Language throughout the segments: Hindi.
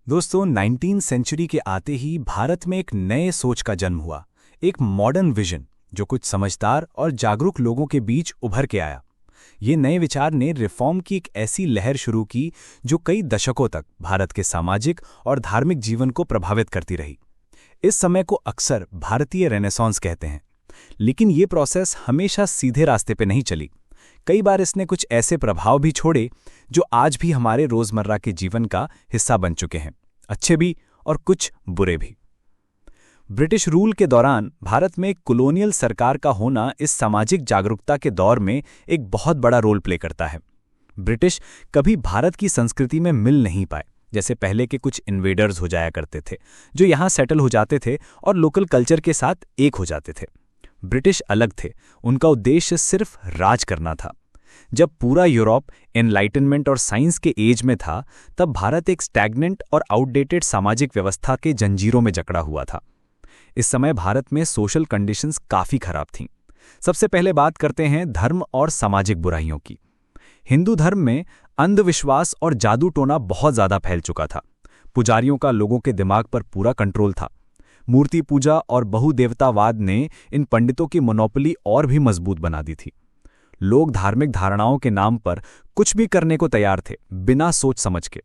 दोस्तों 19वीं सेंचुरी के आते ही भारत में एक नए सोच का जन्म हुआ। एक मॉडर्न विजन जो कुछ समझदार और जागरूक लोगों के बीच उभर के आया। ये नए विचार ने रिफॉर्म की एक ऐसी लहर शुरू की जो कई दशकों तक भारत के सामाजिक और धार्मिक जीवन को प्रभावित करती रही। इस समय को अक्सर भारतीय रेनेसांस कहते हैं, लेकिन ये प्रोसेस हमेशा सीधे रास्ते पे नहीं चली। कई बार इसने कुछ ऐसे प्रभाव भी छोड़े जो आज भी हमारे रोजमर्रा के जीवन का हिस्सा बन चुके हैं, अच्छे भी और कुछ बुरे भी। ब्रिटिश रूल के दौरान भारत में कॉलोनियल सरकार का होना इस सामाजिक जागरूकता के दौर में एक बहुत बड़ा रोल प्ले करता है। ब्रिटिश कभी भारत की संस्कृति में मिल नहीं पाए, जैसे पहले के कुछ इन्वेडर्स हो जाया करते थे जो यहाँ सेटल हो जाते थे और लोकल कल्चर के साथ एक हो जाते थे। ब्रिटिश अलग थे, उनका उद्देश्य सिर्फ राज करना था। जब पूरा यूरोप एनलाइटनमेंट और साइंस के एज में था, तब भारत एक स्टैग्नेंट और आउटडेटेड सामाजिक व्यवस्था के जंजीरों में जकड़ा हुआ था। इस समय भारत में सोशल कंडीशंस काफ़ी खराब थीं। सबसे पहले बात करते हैं धर्म और सामाजिक बुराइयों की। हिंदू धर्म में अंधविश्वास और जादू टोना बहुत ज़्यादा फैल चुका था। पुजारियों का लोगों के दिमाग पर पूरा कंट्रोल था। मूर्ति पूजा और बहुदेवतावाद ने इन पंडितों की मोनोपोली और भी मजबूत बना दी थी। लोग धार्मिक धारणाओं के नाम पर कुछ भी करने को तैयार थे, बिना सोच समझ के।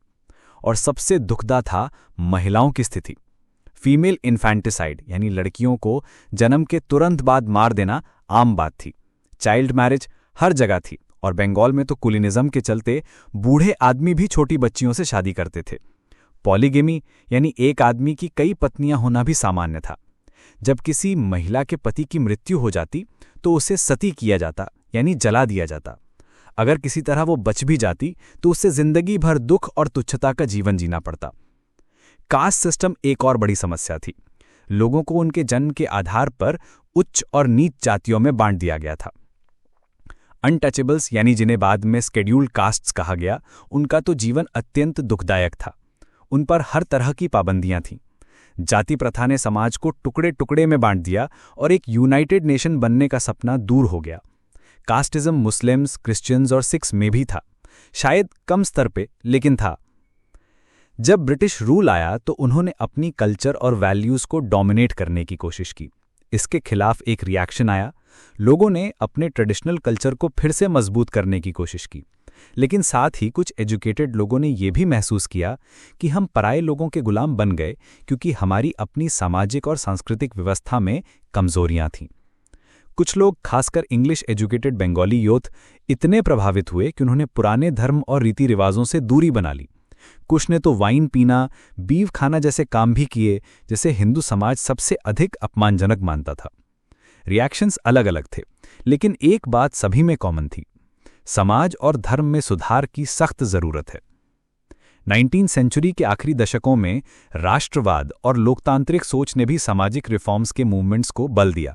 और सबसे दुखदा था महिलाओं की स्थिति। फीमेल इन्फैंटिसाइड यानी लड़कियों को जन्म के तुरंत बाद मार देना आम बात थी। चाइल्ड मैरिज हर जगह थी और बंगाल में तो कुलीनिज्म के चलते बूढ़े आदमी भी छोटी बच्चियों से शादी करते थे। पॉलीगेमी यानी एक आदमी की कई पत्नियां होना भी सामान्य था। जब किसी महिला के पति की मृत्यु हो जाती तो उसे सती किया जाता यानी जला दिया जाता। अगर किसी तरह वो बच भी जाती तो उससे जिंदगी भर दुख और तुच्छता का जीवन जीना पड़ता। कास्ट सिस्टम एक और बड़ी समस्या थी। लोगों को उनके जन्म के आधार पर उच्च और नीच जातियों में बांट दिया गया था। अनटचेबल्स यानी जिन्हें बाद में स्केड्यूल्ड कास्ट्स कहा गया, उनका तो जीवन अत्यंत दुखदायक था। उन पर हर तरह की पाबंदियां थीं। जाति प्रथा ने समाज को टुकड़े टुकड़े में बांट दिया और एक यूनाइटेड नेशन बनने का सपना दूर हो गया। कास्टिज्म मुस्लिम्स, क्रिश्चियंस और सिख्स में भी था, शायद कम स्तर पे, लेकिन था। जब ब्रिटिश रूल आया तो उन्होंने अपनी कल्चर और वैल्यूज को डोमिनेट करने की कोशिश की। इसके खिलाफ एक रिएक्शन आया। लोगों ने अपने ट्रेडिशनल कल्चर को फिर से मजबूत करने की कोशिश की, लेकिन साथ ही कुछ एजुकेटेड लोगों ने यह भी महसूस किया कि हम पराये लोगों के गुलाम बन गए क्योंकि हमारी अपनी सामाजिक और सांस्कृतिक व्यवस्था में कमजोरियां थीं। कुछ लोग, खासकर इंग्लिश एजुकेटेड बंगाली यूथ, इतने प्रभावित हुए कि उन्होंने पुराने धर्म और रीति रिवाजों से दूरी बना ली। कुछ ने तो वाइन पीना, बीफ खाना जैसे काम भी किए, जिसे हिंदू समाज सबसे अधिक अपमानजनक मानता था। रिएक्शंस अलग अलग थे, लेकिन एक बात सभी में कॉमन थी: समाज और धर्म में सुधार की सख्त जरूरत है। 19वीं सेंचुरी के आखिरी दशकों में राष्ट्रवाद और लोकतांत्रिक सोच ने भी सामाजिक रिफॉर्म्स के मूवमेंट्स को बल दिया।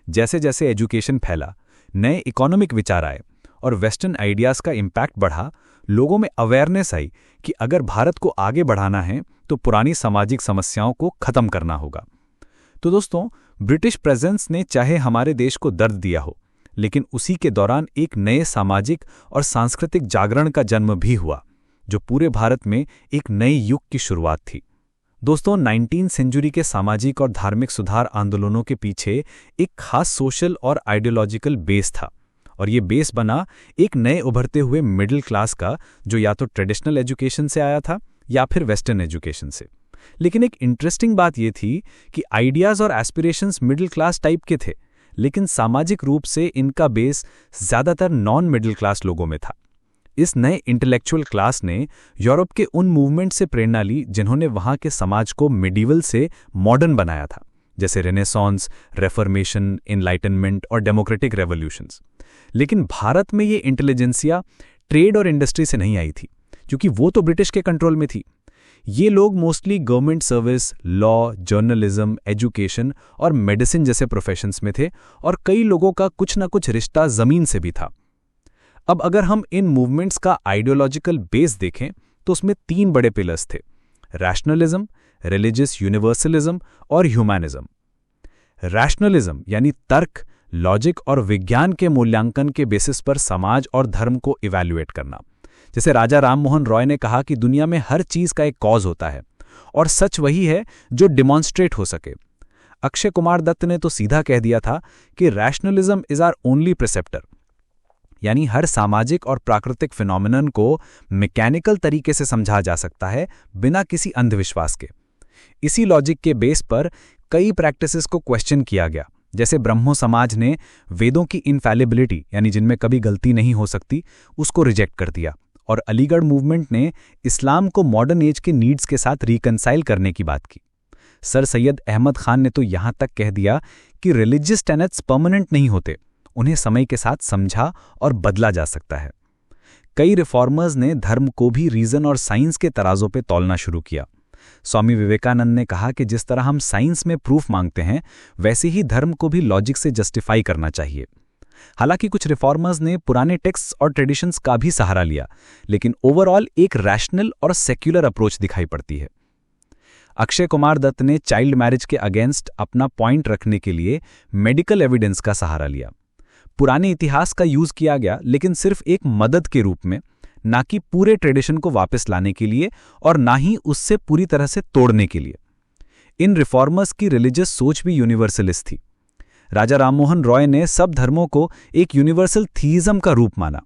जैसे जैसे एजुकेशन फैला, नए इकोनॉमिक विचार आए और वेस्टर्न आइडियाज़ का इम्पैक्ट बढ़ा, लोगों में अवेयरनेस आई कि अगर भारत को आगे बढ़ाना है तो पुरानी सामाजिक समस्याओं को खत्म करना होगा। तो दोस्तों, ब्रिटिश प्रेजेंस ने चाहे हमारे देश को दर्द दिया हो, लेकिन उसी के दौरान एक नए सामाजिक और सांस्कृतिक जागरण का जन्म भी हुआ, जो पूरे भारत में एक नए युग की शुरुआत थी। दोस्तों, 19वीं सेंचुरी के सामाजिक और धार्मिक सुधार आंदोलनों के पीछे एक खास सोशल और आइडियोलॉजिकल बेस था, और ये बेस बना एक नए उभरते हुए मिडिल क्लास का, जो या तो ट्रेडिशनल एजुकेशन से आया था या फिर वेस्टर्न एजुकेशन से। लेकिन एक इंटरेस्टिंग बात यह थी कि आइडियाज़ और एस्पिरेशंस मिडिल क्लास टाइप के थे, लेकिन सामाजिक रूप से इनका बेस ज़्यादातर नॉन मिडिल क्लास लोगों में था। इस नए इंटेलेक्चुअल क्लास ने यूरोप के उन मूवमेंट से प्रेरणा ली जिन्होंने वहाँ के समाज को मिडीवल से मॉडर्न बनाया था, जैसे रेनेसांस, रेफॉर्मेशन, एनलाइटनमेंट और डेमोक्रेटिक रेवोल्यूशंस। लेकिन भारत में ये इंटेलिजेंसिया ट्रेड और इंडस्ट्री से नहीं आई थी, क्योंकि वो तो ब्रिटिश के कंट्रोल में थी। ये लोग mostly government service, law, journalism, education और मेडिसिन जैसे प्रोफेशंस में थे, और कई लोगों का कुछ ना कुछ रिश्ता ज़मीन से भी था। अब अगर हम इन मूवमेंट्स का आइडियोलॉजिकल बेस देखें तो उसमें 3 बड़े पिलर्स थे: रैशनलिज्म, रिलीजियस यूनिवर्सलिज्म और ह्यूमैनिज्म। रैशनलिज्म यानी तर्क, लॉजिक और विज्ञान के मूल्यांकन के बेसिस पर समाज और धर्म को इवैल्यूएट करना। जैसे राजा राम मोहन रॉय ने कहा कि दुनिया में हर चीज का एक कॉज होता है और सच वही है जो डिमॉन्स्ट्रेट हो सके। अक्षय कुमार दत्त ने तो सीधा कह दिया था कि rationalism is our only preceptor, यानी हर सामाजिक और प्राकृतिक फिनोमिनन को मैकेनिकल तरीके से समझा जा सकता है बिना किसी अंधविश्वास के। इसी लॉजिक के बेस पर कई प्रैक्टिसेस को क्वेश्चन किया गया, जैसे ब्रह्मो समाज ने वेदों की इनफैलिबिलिटी, यानी जिनमें कभी गलती नहीं हो सकती, उसको रिजेक्ट कर दिया, और अलीगढ़ मूवमेंट ने इस्लाम को मॉडर्न एज के नीड्स के साथ रिकंसाइल करने की बात की। सर सैयद अहमद खान ने तो यहां तक कह दिया कि रिलीजियस टेनेट्स परमानेंट नहीं होते, उन्हें समय के साथ समझा और बदला जा सकता है। कई रिफॉर्मर्स ने धर्म को भी रीजन और साइंस के तराजों पे तौलना शुरू किया। स्वामी विवेकानंद ने कहा कि जिस तरह हम साइंस में प्रूफ मांगते हैं, वैसे ही धर्म को भी लॉजिक से जस्टिफाई करना चाहिए। हालांकि कुछ रिफॉर्मर्स ने पुराने टेक्स्ट्स और ट्रेडिशंस का भी सहारा लिया, लेकिन ओवरऑल एक रैशनल और सेक्युलर अप्रोच दिखाई पड़ती है। अक्षय कुमार दत्त ने चाइल्ड मैरिज के अगेंस्ट अपना पॉइंट रखने के लिए मेडिकल एविडेंस का सहारा लिया। पुराने इतिहास का यूज किया गया, लेकिन सिर्फ एक मदद के रूप में, ना कि पूरे ट्रेडिशन को वापस लाने के लिए और ना ही उससे पूरी तरह से तोड़ने के लिए। इन रिफॉर्मर्स की रिलीजियस सोच भी यूनिवर्सलिस्ट थी। राजा राममोहन रॉय ने सब धर्मों को एक यूनिवर्सल थीइज्म का रूप माना।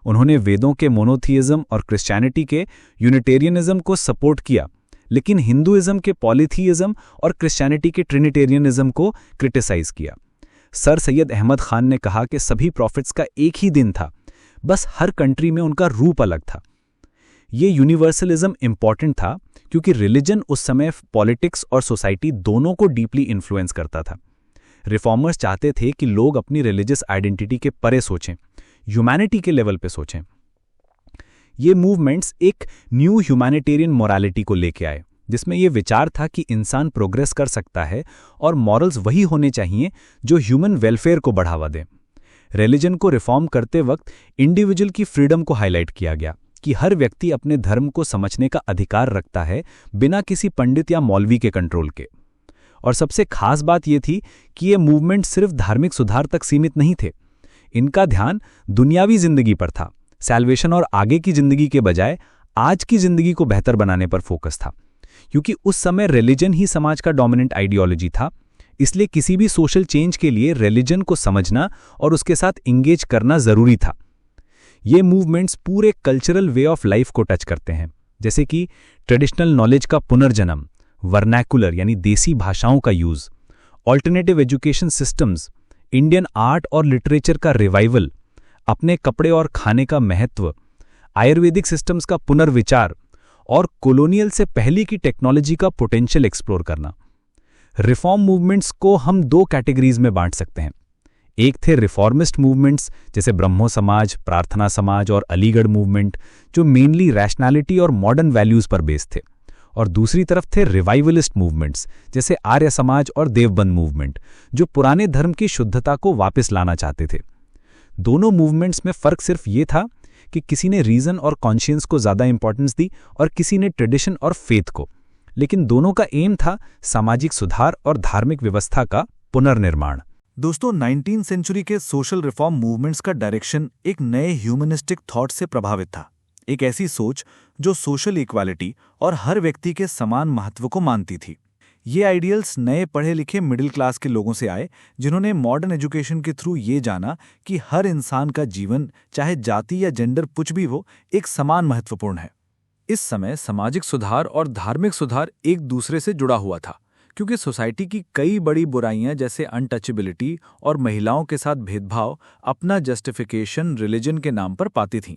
उन्होंने वेदों के मोनोथीइज्म और क्रिश्चियनिटी के यूनिटेरियनिज्म को सपोर्ट किया, लेकिन हिंदुइज्म के पॉलीथीइज्म और क्रिश्चियनिटी के ट्रिनिटेरियनिज्म को क्रिटिसाइज किया। सर सैयद अहमद खान ने कहा कि सभी प्रॉफिट्स का एक ही दिन था, बस हर कंट्री में उनका रूप अलग था। ये यूनिवर्सलिज्म इंपॉर्टेंट था क्योंकि रिलीजन उस समय पॉलिटिक्स और सोसाइटी दोनों को डीपली इन्फ्लुएंस करता था। रिफॉर्मर्स चाहते थे कि लोग अपनी रिलीजियस आइडेंटिटी के परे सोचें, ह्यूमैनिटी के लेवल पे सोचें। ये मूवमेंट्स एक न्यू ह्यूमैनिटेरियन मोरालिटी को लेके आए, जिसमें यह विचार था कि इंसान प्रोग्रेस कर सकता है और मॉरल्स वही होने चाहिए जो ह्यूमन वेलफेयर को बढ़ावा दें। रिलीजन को रिफॉर्म करते वक्त इंडिविजुअल की फ्रीडम को हाईलाइट किया गया कि हर व्यक्ति अपने धर्म को समझने का अधिकार रखता है, बिना किसी पंडित या मौलवी के कंट्रोल के। और सबसे खास बात यह थी कि ये मूवमेंट सिर्फ धार्मिक सुधार तक सीमित नहीं थे। इनका ध्यान दुनियावी जिंदगी पर था, सैल्वेशन और आगे की जिंदगी के बजाय आज की जिंदगी को बेहतर बनाने पर फोकस था। क्योंकि उस समय रिलीजन ही समाज का डोमिनेंट आइडियोलॉजी था, इसलिए किसी भी सोशल चेंज के लिए रिलीजन को समझना और उसके साथ इंगेज करना जरूरी था। ये मूवमेंट्स पूरे कल्चरल वे ऑफ लाइफ को टच करते हैं, जैसे कि ट्रेडिशनल नॉलेज का पुनर्जन्म, वर्नैकुलर यानी देसी भाषाओं का use, alternative education systems, Indian art और लिटरेचर का रिवाइवल, अपने कपड़े और खाने का महत्व, आयुर्वेदिक सिस्टम्स का पुनर्विचार और कॉलोनियल से पहले की टेक्नोलॉजी का पोटेंशियल एक्सप्लोर करना। रिफॉर्म मूवमेंट्स को हम दो कैटेगरीज में बांट सकते हैं। एक थे रिफॉर्मिस्ट मूवमेंट्स जैसे ब्रह्मो समाज, प्रार्थना समाज और अलीगढ़ मूवमेंट, जो मेनली रैशनैलिटी और मॉडर्न वैल्यूज पर बेस्ड थे, और दूसरी तरफ थे रिवाइवलिस्ट मूवमेंट्स जैसे आर्य समाज और देवबंद मूवमेंट, जो पुराने धर्म की शुद्धता को वापस लाना चाहते थे। दोनों मूवमेंट्स में फर्क सिर्फ ये था कि किसी ने रीजन और कॉन्शियंस को ज्यादा इंपॉर्टेंस दी और किसी ने ट्रेडिशन और फेथ को, लेकिन दोनों का एम था सामाजिक सुधार और धार्मिक व्यवस्था का पुनर्निर्माण। दोस्तों, 19वीं सेंचुरी के सोशल रिफॉर्म मूवमेंट्स का डायरेक्शन एक नए ह्यूमनिस्टिक थॉट से प्रभावित था। एक ऐसी सोच जो सोशल इक्वालिटी और हर व्यक्ति के समान महत्व को मानती थी। ये आइडियल्स नए पढ़े लिखे मिडिल क्लास के लोगों से आए, जिन्होंने मॉडर्न एजुकेशन के थ्रू ये जाना कि हर इंसान का जीवन, चाहे जाति या जेंडर कुछ भी हो, एक समान महत्वपूर्ण है। इस समय सामाजिक सुधार और धार्मिक सुधार एक दूसरे से जुड़ा हुआ था, क्योंकि सोसाइटी की कई बड़ी बुराइयां जैसे अनटचेबिलिटी और महिलाओं के साथ भेदभाव अपना जस्टिफिकेशन रिलीजन के नाम पर पाती थीं।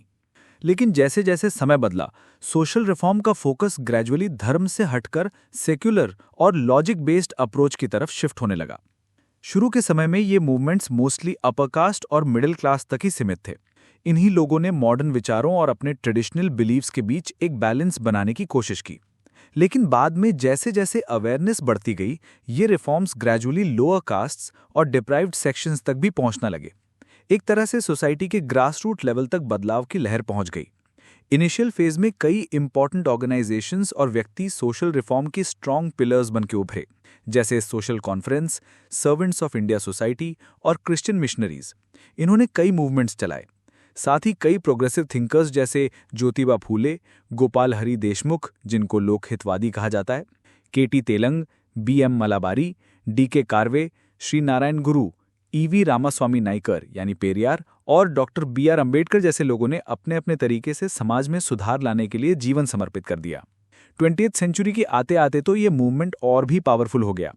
लेकिन जैसे जैसे समय बदला, सोशल रिफॉर्म का फोकस ग्रेजुअली धर्म से हटकर सेक्युलर और लॉजिक बेस्ड अप्रोच की तरफ शिफ्ट होने लगा। शुरू के समय में ये मूवमेंट्स मोस्टली अपर कास्ट और मिडिल क्लास तक ही सीमित थे। इन्हीं लोगों ने मॉडर्न विचारों और अपने ट्रेडिशनल बिलीव्स के बीच एक बैलेंस बनाने की कोशिश की। लेकिन बाद में जैसे जैसे अवेयरनेस बढ़ती गई, ये रिफॉर्म्स ग्रेजुअली लोअर कास्ट्स और डिप्राइव्ड सेक्शंस तक भी पहुंचना लगे। एक तरह से सोसाइटी के ग्रास रूट लेवल तक बदलाव की लहर पहुंच गई। इनिशियल फेज में कई इंपॉर्टेंट ऑर्गेनाइजेशंस और व्यक्ति सोशल रिफॉर्म की स्ट्रॉन्ग पिलर्स बनके उभरे, जैसे social conference, servants of India society और क्रिश्चियन मिशनरीज। इन्होंने कई मूवमेंट्स चलाए। साथ ही कई प्रोग्रेसिव थिंकर्स जैसे ज्योतिबा फूले, गोपाल हरि देशमुख जिनको लोकहितवादी कहा जाता है, केटी तेलंग, बीएम मलाबारी, डीके कार्वे, श्री नारायण गुरु, ईवी रामास्वामी नाइकर यानी पेरियार और डॉक्टर बीआर अंबेडकर जैसे लोगों ने अपने अपने तरीके से समाज में सुधार लाने के लिए जीवन समर्पित कर दिया। 20वीं सेंचुरी के आते आते तो ये मूवमेंट और भी पावरफुल हो गया,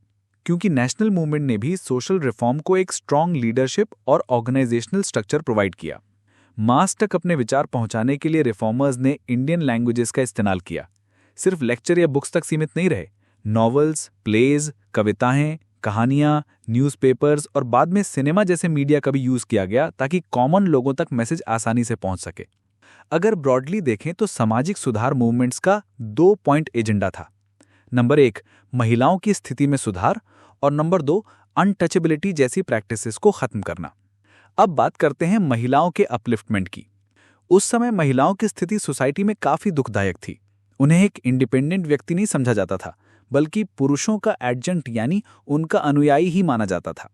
क्योंकि नेशनल मूवमेंट ने भी सोशल रिफॉर्म को एक स्ट्रांग लीडरशिप और ऑर्गेनाइजेशनल स्ट्रक्चर प्रोवाइड किया। मास तक अपने विचार पहुंचाने के लिए रिफॉर्मर्स ने इंडियन लैंग्वेजेस का इस्तेमाल किया। सिर्फ लेक्चर या बुक्स तक सीमित नहीं रहे, नॉवेल्स, प्लेज, कविताएं, कहानियां, न्यूज़पेपर्स और बाद में सिनेमा जैसे मीडिया का भी यूज किया गया ताकि कॉमन लोगों तक मैसेज आसानी से पहुंच सके। अगर ब्रॉडली देखें तो सामाजिक सुधार मूवमेंट्स का 2 पॉइंट एजेंडा था। नंबर 1, महिलाओं की स्थिति में सुधार और नंबर 2, अनटचेबिलिटी जैसी प्रैक्टिसेस को खत्म करना। अब बात करते हैं महिलाओं के अपलिफ्टमेंट की। उस समय महिलाओं की स्थिति सोसाइटी में काफी दुखदायक थी। उन्हें एक इंडिपेंडेंट व्यक्ति नहीं समझा जाता था, बल्कि पुरुषों का एडजंट यानी उनका अनुयायी ही माना जाता था।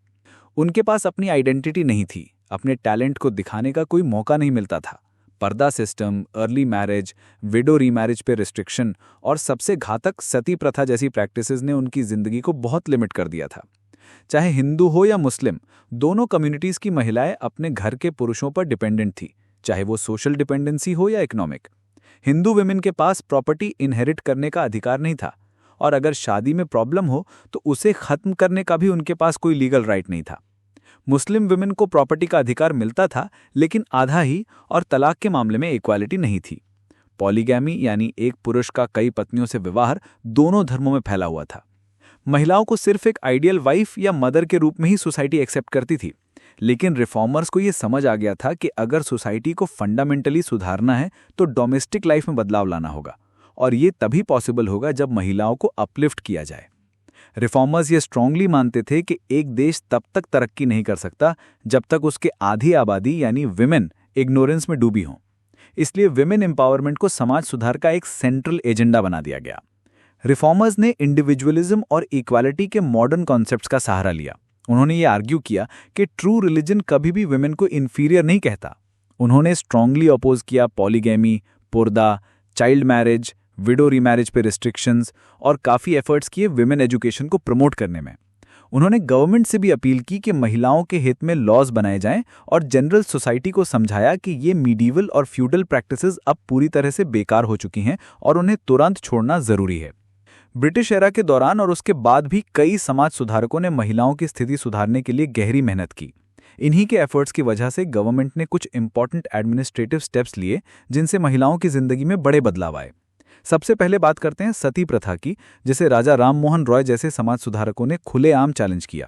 उनके पास अपनी आइडेंटिटी नहीं थी, अपने टैलेंट को दिखाने का कोई मौका नहीं मिलता था। पर्दा system, early marriage, widow remarriage पे रिस्ट्रिक्शन और सबसे घातक सती प्रथा जैसी प्रैक्टिसेस ने उनकी जिंदगी को बहुत लिमिट कर दिया था। चाहे हिंदू हो या मुस्लिम, दोनों कम्युनिटीज की महिलाएं अपने घर के पुरुषों पर डिपेंडेंट थी, चाहे वो सोशल डिपेंडेंसी हो या इकोनॉमिक। हिंदू विमेन के पास प्रॉपर्टी इनहेरिट करने का अधिकार नहीं था, और अगर शादी में प्रॉब्लम हो तो उसे खत्म करने का भी उनके पास कोई लीगल राइट नहीं था। मुस्लिम विमेन को प्रॉपर्टी का अधिकार मिलता था, लेकिन आधा ही, और तलाक के मामले में इक्वालिटी नहीं थी। पॉलीगैमी यानी एक पुरुष का कई पत्नियों से विवाह दोनों धर्मों में फैला हुआ था। महिलाओं को सिर्फ एक आइडियल वाइफ या मदर के रूप में ही सोसाइटी एक्सेप्ट करती थी, लेकिन रिफॉर्मर्स को यह समझ आ गया था कि अगर सोसाइटी को फंडामेंटली सुधारना है तो डोमेस्टिक लाइफ में बदलाव लाना होगा, और ये तभी पॉसिबल होगा जब महिलाओं को अपलिफ्ट किया जाए। रिफॉर्मर्स ये स्ट्रांगली मानते थे कि एक देश तब तक तरक्की नहीं कर सकता जब तक उसके आधी आबादी यानी विमेन इग्नोरेंस में डूबी हों। इसलिए विमेन एम्पावरमेंट को समाज सुधार का एक सेंट्रल एजेंडा बना दिया गया। रिफॉर्मर्स ने इंडिविजुअलिज्म और इक्वालिटी के मॉडर्न कॉन्सेप्ट्स का सहारा लिया। उन्होंने ये आर्ग्यू किया कि ट्रू रिलीजन कभी भी विमेन को इन्फीरियर नहीं कहता। उन्होंने स्ट्रांगली अपोज किया polygamy, purdah, child marriage, widow remarriage पे रिस्ट्रिक्शंस और काफ़ी एफर्ट्स किए विमेन एजुकेशन को प्रमोट करने में। उन्होंने गवर्नमेंट से भी अपील की कि महिलाओं के हित में लॉज बनाए जाएं और जनरल सोसाइटी को समझाया कि ये मीडिवल और फ्यूडल प्रैक्टिसेस अब पूरी तरह से बेकार हो चुकी हैं और उन्हें तुरंत छोड़ना जरूरी है। ब्रिटिश एरा के दौरान और उसके बाद भी कई समाज सुधारकों ने महिलाओं की स्थिति सुधारने के लिए गहरी मेहनत की। इन्हीं के एफर्ट्स की वजह से गवर्नमेंट ने कुछ इंपॉर्टेंट एडमिनिस्ट्रेटिव स्टेप्स लिए जिनसे महिलाओं की जिंदगी में बड़े बदलाव आए। सबसे पहले बात करते हैं सती प्रथा की, जिसे राजा राममोहन रॉय जैसे समाज सुधारकों ने खुलेआम चैलेंज किया।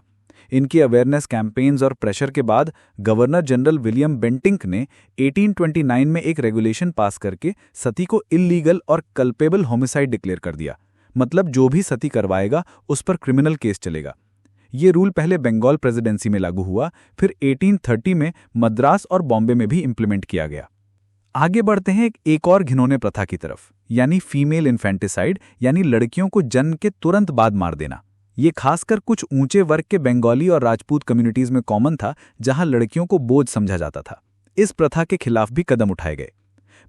इनकी अवेयरनेस कैंपेन्स और प्रेशर के बाद गवर्नर जनरल विलियम बेंटिंक ने 1829 में एक रेगुलेशन पास करके सती को इल्लीगल और कल्पेबल होमिसाइड डिक्लेयर कर दिया। मतलब जो भी सती करवाएगा उस पर क्रिमिनल केस चलेगा। ये रूल पहले बंगाल प्रेसिडेंसी में लागू हुआ, फिर 1830 में मद्रास और बॉम्बे में भी इंप्लीमेंट किया गया। आगे बढ़ते हैं एक और घिनौने प्रथा की तरफ, यानी फीमेल इन्फेंटिसाइड, यानी लड़कियों को जन्म के तुरंत बाद मार देना। ये खासकर कुछ ऊंचे वर्ग के बंगाली और राजपूत कम्युनिटीज में कॉमन था, जहां लड़कियों को बोझ समझा जाता था। इस प्रथा के खिलाफ भी कदम उठाए गए।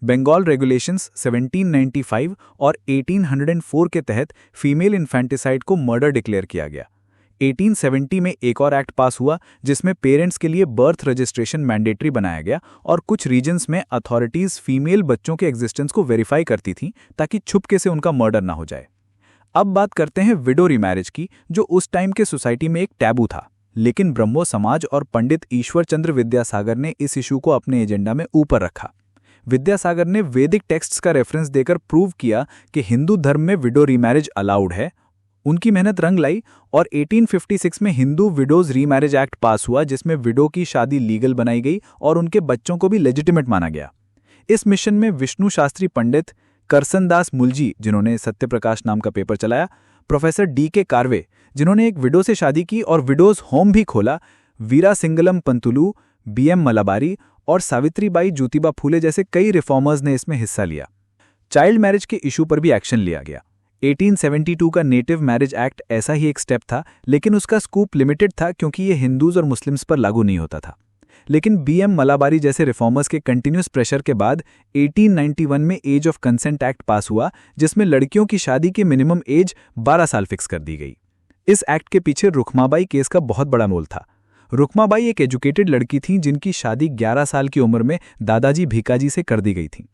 बंगाल रेगुलेशंस 1795 और 1804 के तहत फीमेल इन्फेंटिसाइड को मर्डर डिक्लेयर किया गया। 1870 में एक और एक्ट पास हुआ जिसमें पेरेंट्स के लिए बर्थ रजिस्ट्रेशन मैंडेटरी बनाया गया और कुछ रीजन्स में अथॉरिटीज फीमेल बच्चों के एग्जिस्टेंस को वेरीफाई करती थीं ताकि छुपके से उनका मर्डर ना हो जाए। अब बात करते हैं विडो रीमैरिज की, जो उस टाइम के सोसाइटी में एक टैबू था, लेकिन ब्रह्मो समाज और पंडित ईश्वर चंद्र विद्यासागर ने इस इशू को अपने एजेंडा में ऊपर रखा। विद्यासागर ने वैदिक टेक्स्ट्स का रेफरेंस देकर प्रूव किया कि हिंदू धर्म में विडो रीमैरिज अलाउड है। उनकी मेहनत रंग लाई और 1856 में Hindu widows remarriage act pass हुआ, जिसमें विडो की शादी लीगल बनाई गई और उनके बच्चों को भी लेजिटिमेट माना गया। इस मिशन में विष्णु शास्त्री पंडित, करसनदास मुलजी जिन्होंने सत्यप्रकाश नाम का पेपर चलाया, प्रोफेसर डीके कार्वे जिन्होंने एक विडो से शादी की और विडोज होम भी खोला, वीरा सिंगलम पंतुलू, बीएम मलाबारी और सावित्रीबाई ज्योतिबा फूले जैसे कई रिफॉर्मर्स ने इसमें हिस्सा लिया। चाइल्ड मैरिज के इशू पर भी एक्शन लिया गया। 1872 का नेटिव मैरिज एक्ट ऐसा ही एक स्टेप था, लेकिन उसका स्कूप लिमिटेड था क्योंकि ये हिंदूज और मुस्लिम्स पर लागू नहीं होता था। लेकिन बीएम मलाबारी जैसे रिफॉर्मर्स के कंटिन्यूस प्रेशर के बाद 1891 में age of consent act pass हुआ, जिसमें लड़कियों की शादी की मिनिमम एज 12 साल फिक्स कर दी गई। इस एक्ट के पीछे रुक्माबाई केस का बहुत बड़ा रोल था। रुक्माबाई एक एजुकेटेड लड़की थीं जिनकी शादी 11 साल की उम्र में दादाजी भीकाजी से कर दी गई थी,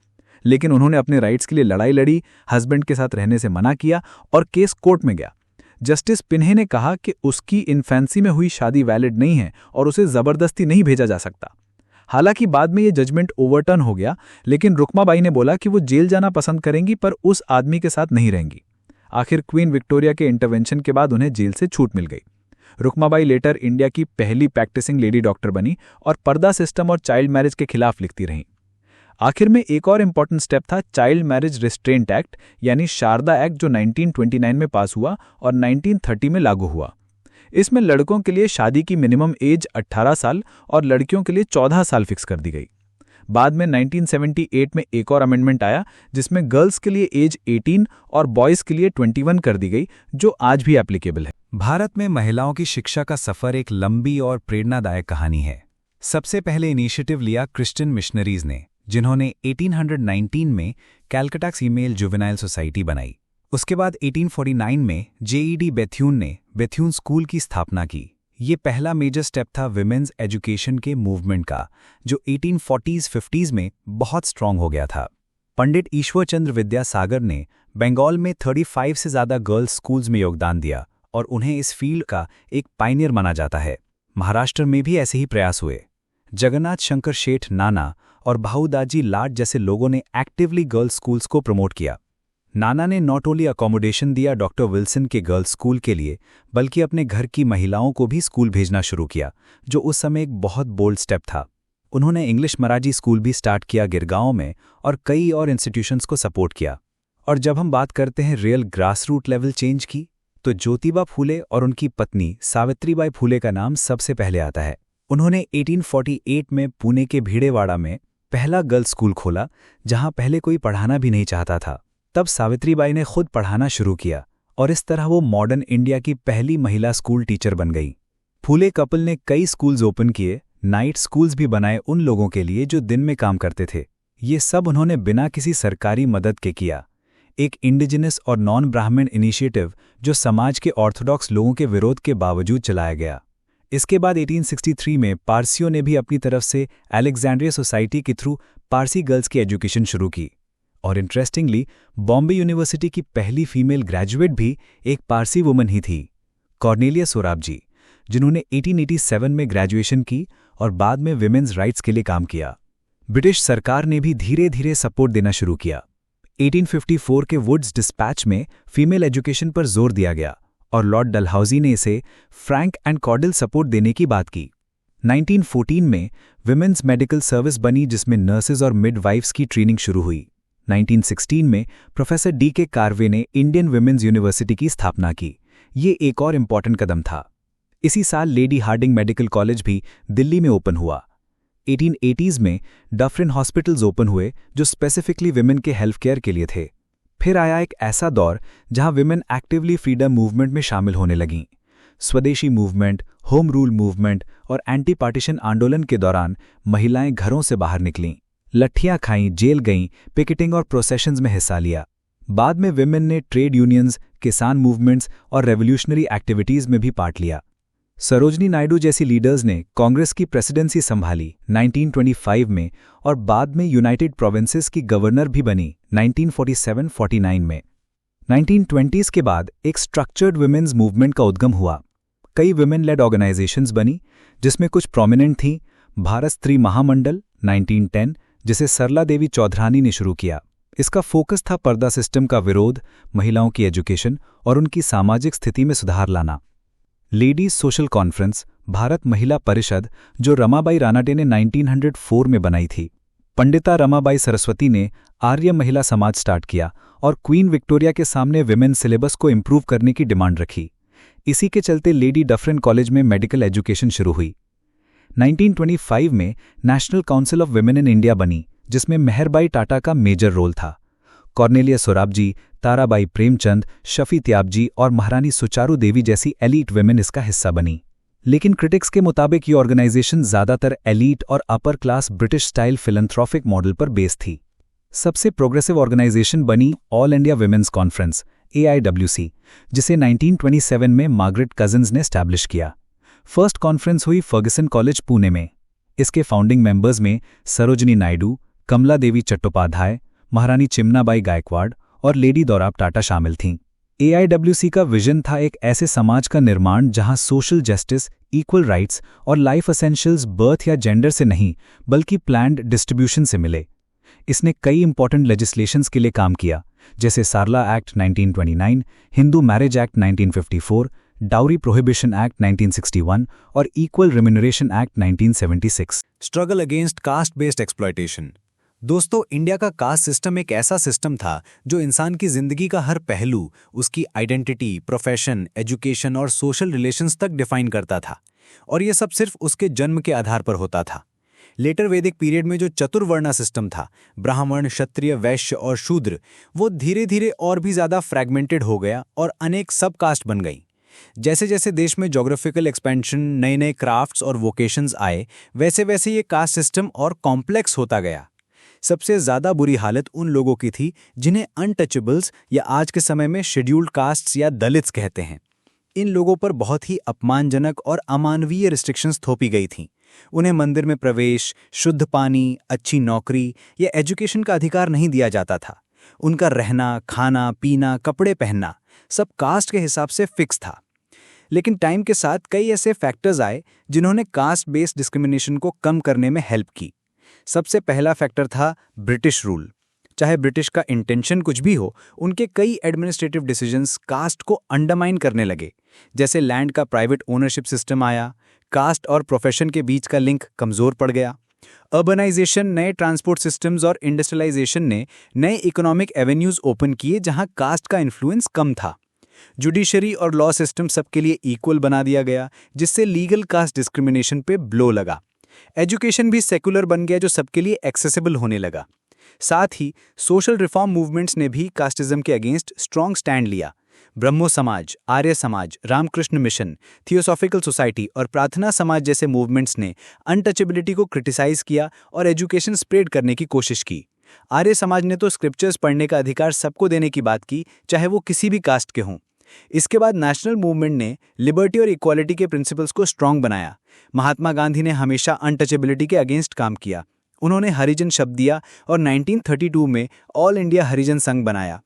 लेकिन उन्होंने अपने राइट्स के लिए लड़ाई लड़ी, हस्बैंड के साथ रहने से मना किया और केस कोर्ट में गया। जस्टिस पिन्हे ने कहा कि उसकी इन्फेंसी में हुई शादी वैलिड नहीं है और उसे जबरदस्ती नहीं भेजा जा सकता। हालांकि बाद में यह जजमेंट ओवरटर्न हो गया, लेकिन रुक्माबाई ने बोला कि वो जेल जाना पसंद करेंगी पर उस आदमी के साथ नहीं रहेंगी। आखिर क्वीन विक्टोरिया के इंटरवेंशन के बाद उन्हें जेल से छूट मिल गई। रुक्माबाई लेटर इंडिया की पहली प्रैक्टिसिंग लेडी डॉक्टर बनी और पर्दा सिस्टम और चाइल्ड मैरिज के खिलाफ लिखती रहीं। आखिर में एक और इम्पॉर्टेंट स्टेप था चाइल्ड मैरिज रिस्ट्रेंट एक्ट, यानी शारदा एक्ट, जो 1929 में पास हुआ और 1930 में लागू हुआ। इसमें लड़कों के लिए शादी की मिनिमम एज 18 साल और लड़कियों के लिए 14 साल फिक्स कर दी गई। बाद में 1978 में एक और अमेंडमेंट आया जिसमें गर्ल्स के लिए एज 18 और बॉयज़ के लिए 21 कर दी गई, जो आज भी एप्लीकेबल है। भारत में महिलाओं की शिक्षा का सफ़र एक लंबी और प्रेरणादायक कहानी है। सबसे पहले इनिशिएटिव लिया क्रिश्चियन मिशनरीज ने, जिन्होंने 1819 में कैलकटा फीमेल जुवेनाइल सोसाइटी बनाई। उसके बाद 1849 में जेईडी बेथ्यून ने बेथ्यून स्कूल की स्थापना की। ये पहला मेजर स्टेप था विमेंस एजुकेशन के मूवमेंट का, जो 1840s-50s में बहुत स्ट्रांग हो गया था। पंडित ईश्वरचंद्र विद्यासागर ने बंगाल में 35 से ज़्यादा गर्ल्स स्कूल्स में योगदान दिया और उन्हें इस फील्ड का एक पायनियर माना जाता है। महाराष्ट्र में भी ऐसे ही प्रयास हुए। जगन्नाथ शंकर शेठ नाना और भाऊदाजी लाट जैसे लोगों ने एक्टिवली गर्ल्स स्कूल्स को प्रमोट किया। नाना ने नॉट ओनली अकोमोडेशन दिया डॉक्टर विल्सन के गर्ल्स स्कूल के लिए, बल्कि अपने घर की महिलाओं को भी स्कूल भेजना शुरू किया, जो उस समय एक बहुत बोल्ड स्टेप था। उन्होंने इंग्लिश मराठी स्कूल भी स्टार्ट किया गिरगांव में और कई और इंस्टीट्यूशंस को सपोर्ट किया। और जब हम बात करते हैं real grass root level change की, तो ज्योतिबा फूले और उनकी पत्नी सावित्रीबाई फूले का नाम सबसे पहले आता है। उन्होंने 1848 में पुणे के भीड़ेवाड़ा में पहला गर्ल्स स्कूल खोला, जहां पहले कोई पढ़ाना भी नहीं चाहता था। तब सावित्रीबाई ने खुद पढ़ाना शुरू किया और इस तरह वो मॉडर्न इंडिया की पहली महिला स्कूल टीचर बन गई। फूले कपल ने कई स्कूल्स ओपन किए, नाइट स्कूल्स भी बनाए उन लोगों के लिए जो दिन में काम करते थे। ये सब उन्होंने बिना किसी सरकारी मदद के किया। एक इंडिजिनस और नॉन ब्राह्मण इनिशिएटिव जो समाज के ऑर्थोडॉक्स लोगों के विरोध के बावजूद चलाया गया। इसके बाद 1863 में पारसियों ने भी अपनी तरफ से अलेक्जेंड्रिया सोसाइटी के थ्रू पारसी गर्ल्स की एजुकेशन शुरू की। और इंटरेस्टिंगली, बॉम्बे यूनिवर्सिटी की पहली फीमेल ग्रेजुएट भी एक पारसी वुमन ही थी, कॉर्नेलिया सोराबजी, जिन्होंने 1887 में ग्रेजुएशन की और बाद में विमेंस राइट्स के लिए काम किया। ब्रिटिश सरकार ने भी धीरे धीरे सपोर्ट देना शुरू किया। 1854 के वुड्स डिस्पैच में फीमेल एजुकेशन पर जोर दिया गया और लॉर्ड डलहौजी ने इसे फ्रैंक एंड कॉर्डिल सपोर्ट देने की बात की। 1914 में विमेंस मेडिकल सर्विस बनी, जिसमें नर्सेज और मिडवाइफ्स की ट्रेनिंग शुरू हुई। 1916 में प्रोफेसर डी.के. कार्वे ने इंडियन विमेंस यूनिवर्सिटी की स्थापना की। ये एक और इम्पॉर्टेंट कदम था। इसी साल लेडी हार्डिंग मेडिकल कॉलेज भी दिल्ली में ओपन हुआ। 1880s में डफरिन हॉस्पिटल्स ओपन हुए, जो स्पेसिफिकली विमेन के हेल्थ केयर के लिए थे। फिर आया एक ऐसा दौर जहां विमेन एक्टिवली फ्रीडम मूवमेंट में शामिल होने लगीं। स्वदेशी मूवमेंट, होम रूल मूवमेंट और एंटी पार्टीशन आंदोलन के दौरान महिलाएं घरों से बाहर निकलीं, लठियां खाईं, जेल गईं, पिकेटिंग और प्रोसेशंस में हिस्सा लिया। बाद में विमेन ने ट्रेड यूनियंस, किसान मूवमेंट्स और रेवोल्यूशनरी एक्टिविटीज में भी पार्ट लिया। सरोजनी नायडू जैसी लीडर्स ने कांग्रेस की प्रेसिडेंसी संभाली 1925 में और बाद में यूनाइटेड प्रोविंसेस की गवर्नर भी बनी 1947-49 में। 1920s के बाद एक स्ट्रक्चर्ड विमेन्स मूवमेंट का उद्गम हुआ। कई विमेन लेड ऑर्गेनाइजेशंस बनी, जिसमें कुछ प्रोमिनेंट थीं। भारत स्त्री महामंडल 1910, जिसे सरला देवी चौधरानी ने शुरू किया। इसका फोकस था पर्दा सिस्टम का विरोध, महिलाओं की एजुकेशन और उनकी सामाजिक स्थिति में सुधार लाना। लेडीज सोशल कॉन्फ्रेंस, भारत महिला परिषद, जो रमाबाई रानाडे ने 1904 में बनाई थी। पंडिता रमाबाई सरस्वती ने आर्य महिला समाज स्टार्ट किया और क्वीन विक्टोरिया के सामने विमेन सिलेबस को इम्प्रूव करने की डिमांड रखी। इसी के चलते लेडी डफरिन कॉलेज में मेडिकल एजुकेशन शुरू हुई। 1925 में national council of women in India बनी, जिसमें मेहरबाई टाटा का मेजर रोल था। कॉर्नेलिया सोराबजी, ताराबाई प्रेमचंद, शफी त्याबजी और महारानी सुचारू देवी जैसी एलीट विमेन इसका हिस्सा बनी। लेकिन क्रिटिक्स के मुताबिक ये ऑर्गेनाइजेशन ज़्यादातर एलीट और upper class British style philanthropic model पर बेस थी। सबसे प्रोग्रेसिव ऑर्गेनाइजेशन बनी all India women's conference AIWC, जिसे 1927 में मार्गरेट कजिन्स ने एस्टैब्लिश किया। फर्स्ट कॉन्फ्रेंस हुई फर्गसन कॉलेज, पुणे में। इसके फाउंडिंग मेंबर्स में सरोजिनी नायडू, कमला देवी चट्टोपाध्याय, महारानी चिमनाबाई गायकवाड़ और लेडी दोराब टाटा शामिल थीं। AIWC का विजन था एक ऐसे समाज का निर्माण जहां सोशल जस्टिस, इक्वल राइट्स और लाइफ एसेंशियल्स बर्थ या जेंडर से नहीं बल्कि प्लान्ड डिस्ट्रीब्यूशन से मिले। इसने कई इंपॉर्टेंट लेजिस्लेशंस के लिए काम किया, जैसे Sarda act 1929, Hindu marriage act 1954, dowry prohibition act 1961 और equal remuneration act 1976। Struggle against caste based exploitation. दोस्तों, इंडिया का कास्ट सिस्टम एक ऐसा सिस्टम था जो इंसान की जिंदगी का हर पहलू, उसकी आइडेंटिटी, प्रोफेशन, एजुकेशन और सोशल रिलेशंस तक डिफाइन करता था, और यह सब सिर्फ उसके जन्म के आधार पर होता था। लेटर वैदिक पीरियड में जो चतुर्वर्णा सिस्टम था, ब्राह्मण, क्षत्रिय, वैश्य और शूद्र, वो धीरे धीरे और भी ज्यादा फ्रैगमेंटेड हो गया और अनेक सब कास्ट बन गई। जैसे जैसे देश में ज्योग्राफिकल एक्सपेंशन, नए नए क्राफ्ट्स और वोकेशंस आए, वैसे वैसे ये कास्ट सिस्टम और कॉम्प्लेक्स होता गया। सबसे ज्यादा बुरी हालत उन लोगों की थी जिन्हें अनटचेबल्स या आज के समय में शेड्यूल्ड कास्ट्स या दलित्स कहते हैं। इन लोगों पर बहुत ही अपमानजनक और अमानवीय रिस्ट्रिक्शंस थोपी गई थीं। उन्हें मंदिर में प्रवेश, शुद्ध पानी, अच्छी नौकरी या एजुकेशन का अधिकार नहीं दिया जाता था। उनका रहना, खाना, पीना, कपड़े पहनना सब कास्ट के हिसाब से फिक्स था। लेकिन टाइम के साथ कई ऐसे फैक्टर्स आए जिन्होंने कास्ट बेस्ड डिस्क्रिमिनेशन को कम करने में हेल्प की। सबसे पहला फैक्टर था ब्रिटिश रूल। चाहे ब्रिटिश का इंटेंशन कुछ भी हो, उनके कई एडमिनिस्ट्रेटिव डिसीजंस कास्ट को अंडरमाइन करने लगे। जैसे लैंड का प्राइवेट ओनरशिप सिस्टम आया, कास्ट और प्रोफेशन के बीच का लिंक कमजोर पड़ गया। अर्बनाइजेशन, नए ट्रांसपोर्ट सिस्टम्स और इंडस्ट्रियलाइजेशन ने नए इकोनॉमिक एवेन्यूज ओपन किए जहां कास्ट का इन्फ्लुएंस कम था। जुडिशरी और लॉ सिस्टम सबके लिए इक्वल बना दिया गया, जिससे लीगल कास्ट डिस्क्रिमिनेशन पे ब्लो लगा। एजुकेशन भी सेकुलर बन गया, जो सबके लिए एक्सेसिबल होने लगा। साथ ही सोशल रिफॉर्म मूवमेंट्स ने भी कास्टिज्म के अगेंस्ट स्ट्रॉन्ग स्टैंड लिया। ब्रह्मो समाज, Arya Samaj, Ramakrishna mission, theosophical society और प्रार्थना समाज जैसे मूवमेंट्स ने अनटचेबिलिटी को क्रिटिसाइज किया और एजुकेशन स्प्रेड करने की कोशिश की। आर्य समाज ने तो स्क्रिप्चर्स पढ़ने का अधिकार सबको देने की बात की, चाहे वो किसी भी कास्ट के हों। इसके बाद नेशनल मूवमेंट ने लिबर्टी और इक्वालिटी के प्रिंसिपल्स को स्ट्रॉन्ग बनाया। महात्मा गांधी ने हमेशा अनटचेबिलिटी के अगेंस्ट काम किया। उन्होंने हरिजन शब्द दिया और 1932 में ऑल इंडिया हरिजन संघ बनाया।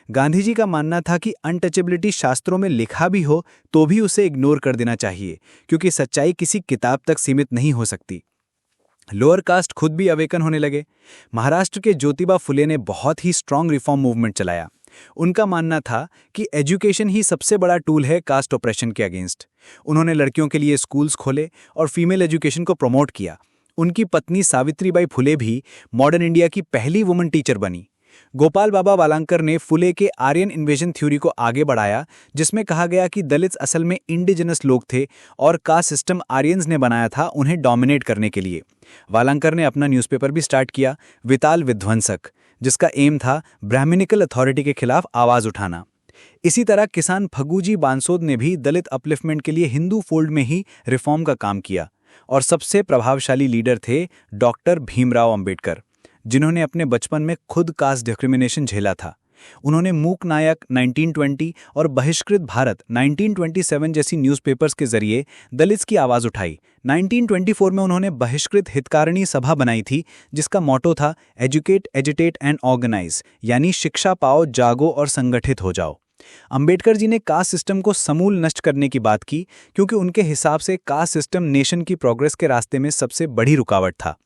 गांधी जी का मानना था कि अनटचेबिलिटी शास्त्रों में लिखा भी हो तो भी उसे इग्नोर कर देना चाहिए, क्योंकि सच्चाई किसी किताब तक सीमित नहीं हो सकती। लोअर कास्ट खुद भी अवेकन होने लगे। महाराष्ट्र के ज्योतिबा फुले ने बहुत ही स्ट्रॉन्ग रिफॉर्म मूवमेंट चलाया। उनका मानना था कि एजुकेशन ही सबसे बड़ा टूल है कास्ट ऑपरेशन के अगेंस्ट। उन्होंने लड़कियों के लिए स्कूल्स खोले और फीमेल एजुकेशन को प्रमोट किया। उनकी पत्नी सावित्रीबाई फुले भी मॉडर्न इंडिया की पहली वुमन टीचर बनी। गोपाल बाबा वालांकर ने फुले के आर्यन इन्वेजन थ्योरी को आगे बढ़ाया, जिसमें कहा गया कि दलित्स असल में इंडिजिनस लोग थे और कास्ट सिस्टम आर्यंस ने बनाया था उन्हें डोमिनेट करने के लिए। वालांकर ने अपना न्यूज़पेपर भी स्टार्ट किया, विताल विध्वंसक, जिसका एम था ब्राह्मणिकल अथॉरिटी के खिलाफ आवाज उठाना। इसी तरह किसान फग्गूजी बांसोद ने भी दलित अपलिफ्टमेंट के लिए हिंदू फोल्ड में ही रिफॉर्म का काम किया। और सबसे प्रभावशाली लीडर थे डॉक्टर भीमराव अंबेडकर, जिन्होंने अपने बचपन में खुद कास्ट डिस्क्रिमिनेशन झेला था। उन्होंने मूक नायक 1920 और बहिष्कृत भारत 1927 जैसी न्यूज़पेपर्स के जरिए दलित्स की आवाज़ उठाई। 1924 में उन्होंने बहिष्कृत हितकारिणी सभा बनाई थी, जिसका मोटो था एजुकेट, एजिटेट एंड ऑर्गेनाइज, यानी शिक्षा पाओ, जागो और संगठित हो जाओ। अंबेडकर जी ने कास्ट सिस्टम को समूल नष्ट करने की बात की, क्योंकि उनके हिसाब से कास्ट सिस्टम नेशन की प्रोग्रेस के रास्ते में सबसे बड़ी रुकावट था।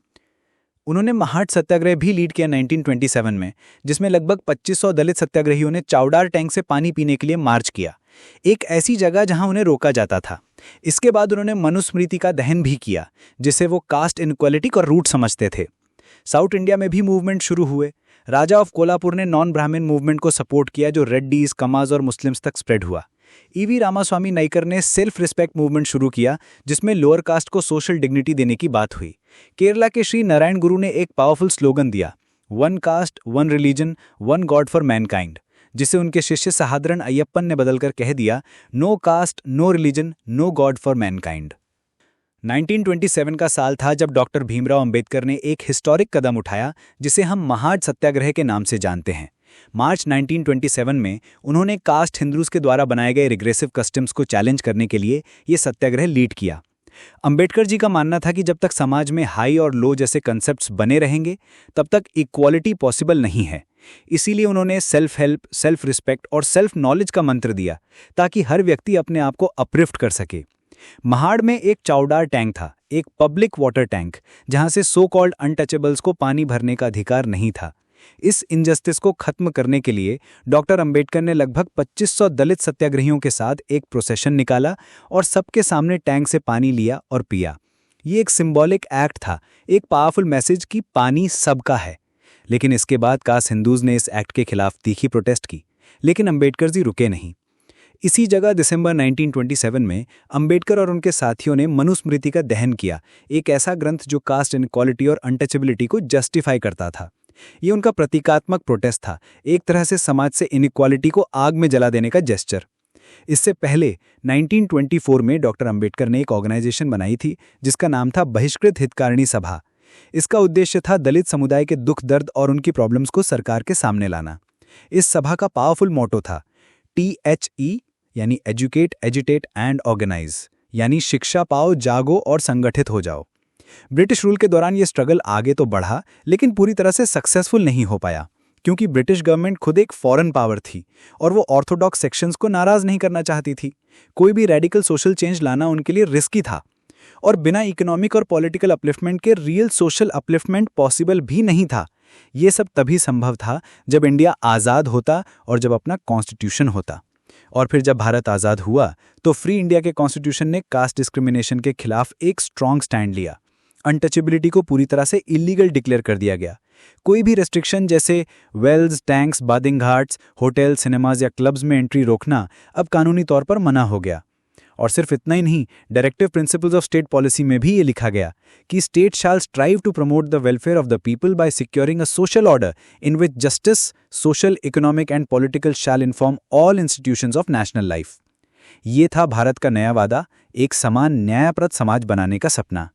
उन्होंने महाट सत्याग्रह भी लीड किया 1927 में, जिसमें लगभग 2500 दलित सत्याग्रहियों ने चावडार टैंक से पानी पीने के लिए मार्च किया, एक ऐसी जगह जहां उन्हें रोका जाता था। इसके बाद उन्होंने मनुस्मृति का दहन भी किया, जिसे वो कास्ट इनक्वालिटी का रूट समझते थे। साउथ इंडिया में भी मूवमेंट शुरू हुए। राजा ऑफ कोल्हापुर ने नॉन ब्राह्मण मूवमेंट को सपोर्ट किया, जो रेड्डीज, कमाज और मुस्लिम्स तक स्प्रेड हुआ। ईवी रामास्वामी नाइकर ने सेल्फ रिस्पेक्ट मूवमेंट शुरू किया, जिसमें लोअर कास्ट को सोशल डिग्निटी देने की बात हुई। केरला के श्री नारायण गुरु ने एक पावरफुल स्लोगन दिया, one caste, one religion, one god for mankind, जिसे उनके शिष्य सहादरन अय्यप्पन ने बदलकर कह दिया, no caste, no religion, no god for mankind. 1927 का साल था जब डॉक्टर भीमराव अंबेडकर ने एक हिस्टोरिक कदम उठाया जिसे हम महाड सत्याग्रह के नाम से जानते हैं। मार्च 1927 में उन्होंने कास्ट हिंदूज के द्वारा बनाए गए रिग्रेसिव कस्टम्स को चैलेंज करने के लिए ये सत्याग्रह लीड किया। अंबेडकर जी का मानना था कि जब तक समाज में हाई और लो जैसे कंसेप्ट्स बने रहेंगे तब तक इक्वालिटी पॉसिबल नहीं है। इसीलिए उन्होंने सेल्फ हेल्प, सेल्फ रिस्पेक्ट और सेल्फ नॉलेज का मंत्र दिया ताकि हर व्यक्ति अपने आप को अपलिफ्ट कर सके। महाड़ में एक चौड़ार टैंक था, एक पब्लिक वाटर टैंक, जहां से सो कॉल्ड अनटचेबल्स को पानी भरने का अधिकार नहीं था। इस इनजस्टिस को खत्म करने के लिए डॉक्टर अंबेडकर ने लगभग 2500 दलित सत्याग्रहियों के साथ एक प्रोसेशन निकाला और सबके सामने टैंक से पानी लिया और पिया। ये एक सिंबॉलिक एक्ट था, एक पावरफुल मैसेज कि पानी सबका है। लेकिन इसके बाद कास्ट हिंदूज ने इस एक्ट के खिलाफ तीखी प्रोटेस्ट की, लेकिन अंबेडकर जी रुके नहीं। इसी जगह दिसंबर 1927 में अंबेडकर और उनके साथियों ने मनुस्मृति का दहन किया, एक ऐसा ग्रंथ जो कास्ट इनइक्वालिटी और अनटचेबिलिटी को जस्टिफाई करता था। ये उनका प्रतीकात्मक प्रोटेस्ट था, एक तरह से समाज से इनइक्वालिटी को आग में जला देने का जेस्चर। इससे पहले 1924 में डॉक्टर अंबेडकर ने एक ऑर्गेनाइजेशन बनाई थी जिसका नाम था बहिष्कृत हितकारिणी सभा। इसका उद्देश्य था दलित समुदाय के दुख दर्द और उनकी प्रॉब्लम्स को सरकार के सामने लाना। इस सभा का पावरफुल मोटो था THE यानी एजुकेट, एजिटेट एंड ऑर्गेनाइज, यानी शिक्षा पाओ, जागो और संगठित हो जाओ। ब्रिटिश रूल के दौरान ये स्ट्रगल आगे तो बढ़ा, लेकिन पूरी तरह से सक्सेसफुल नहीं हो पाया, क्योंकि ब्रिटिश गवर्नमेंट खुद एक फॉरेन पावर थी और वो ऑर्थोडॉक्स सेक्शंस को नाराज नहीं करना चाहती थी। कोई भी रेडिकल सोशल चेंज लाना उनके लिए रिस्की था और बिना इकोनॉमिक और पॉलिटिकल अपलिफ्टमेंट के रियल सोशल अपलिफ्टमेंट पॉसिबल भी नहीं था। ये सब तभी संभव था जब इंडिया आज़ाद होता और जब अपना कॉन्स्टिट्यूशन होता। और फिर जब भारत आज़ाद हुआ तो फ्री इंडिया के कॉन्स्टिट्यूशन ने कास्ट डिस्क्रिमिनेशन के खिलाफ एक स्ट्रॉन्ग स्टैंड लिया। अनटचेबिलिटी को पूरी तरह से इलीगल डिक्लेयर कर दिया गया। कोई भी रेस्ट्रिक्शन जैसे wells, tanks, bathing ghats, hotel, cinemas या क्लब्स में एंट्री रोकना अब कानूनी तौर पर मना हो गया। और सिर्फ इतना ही नहीं, directive principles of state policy में भी ये लिखा गया कि state shall strive to promote the welfare of the people by securing a social order in which justice, social, economic and political shall inform all institutions of national life. ये था भारत का नया वादा, एक समान न्यायप्रद समाज बनाने का सपना।